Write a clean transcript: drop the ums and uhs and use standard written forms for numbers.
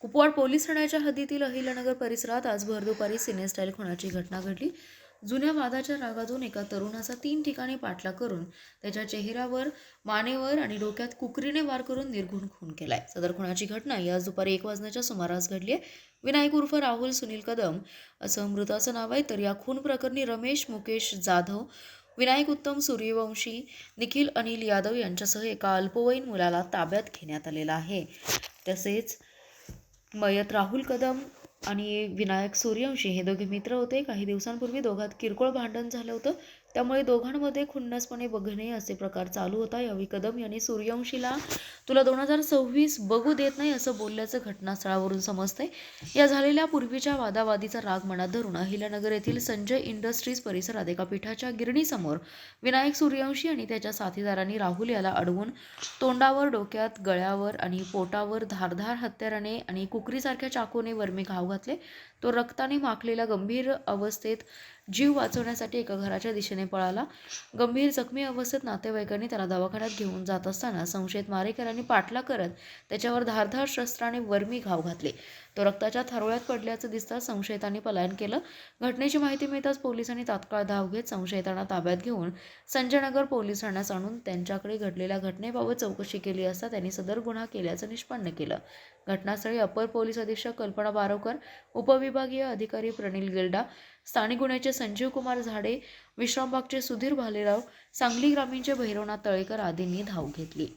Kupwad police ठाण्याच्या हद्दीतील अहिल्यानगर परिसरात आज भर दुपारी सिने स्टाईल खुनाची घटना घडली। जुन्या वादाच्या रागातून एका तरुणाचा 3 ठिकाणी पाठलाग करून त्याच्या चेहऱ्यावर, मानेवर आणि डोक्यात कुकरीने वार करून निर्घृण खून केलाय। सदर खुनाची घटना आज दुपारी 1 वाजण्याच्या सुमारास घडली आहे। विनायक उर्फ राहुल सुनील कदम असं मृताचं नाव आहे। तर या खून प्रकरणी रमेश मुकेश जाधव, विनायक उत्तम सूर्यवंशी, निखिल अनिल यादव यांच्यासह एका अल्पवयीन मुलाला ताब्यात घेण्यात आलेला आहे। तसेच मयत राहुल कदम आणि विनायक सूर्यवंशी हे दोघे मित्र होते। काही दिवसांपूर्वी दोघात किरकोळ भांडण झालं होतं, त्यामुळे दोघांमध्ये खुन्नसपणे बघणे असे प्रकार चालू होता। यावेळी कदम यांनी सूर्यवंशीला तुला 2026 बघू देत नाही असं बोलल्याचं घटनास्थळावरून समजतंय। या झालेल्या पूर्वीच्या वादावादीचा राग मनात धरून अहिल्यानगर येथील संजय इंडस्ट्रीज परिसरात एका पिठाच्या गिरणीसमोर विनायक सूर्यवंशी आणि त्याच्या साथीदारांनी राहुल याला अडवून तोंडावर, डोक्यात, गळ्यावर आणि पोटावर धारदार हत्याराने आणि कुकरीसारख्या चाकूने वर्मी घाव घातले। तो रक्ताने माखलेला गंभीर अवस्थेत जीव वाचवण्यासाठी एका घराच्या दिशेने पळाला। गंभीर जखमी अवस्थेत नातेवाईकांनी त्याला दवाखान्यात घेऊन जात असताना संशयित मारेकऱ्यांनी पाठलाग करत त्याच्यावर धारदार शस्त्राने वर्मी घाव घातले। तो रक्ताच्या थारोळ्यात पडल्याचं दिसताच संशयितांनी पलायन केलं। घटनेची माहिती मिळताच पोलिसांनी तात्काळ धाव घेत संशयितांना ताब्यात घेऊन संजयनगर पोलीस ठाण्यात आणून त्यांच्याकडे घडलेल्या घटनेबाबत चौकशी केली असता त्यांनी सदर गुन्हा केल्याचं निष्पन्न केलं। घटनास्थळी अपर पोलीस अधीक्षक कल्पना बारवकर, उपविभागीय अधिकारी प्रनिल गिल्डा, स्थानिक गुन्ह्याचे संजीव कुमार झाडे, विश्रामबागचे सुधीर भालेराव, सांगली ग्रामीणचे भैरवनाथ तळेकर आदींनी धाव घेतली।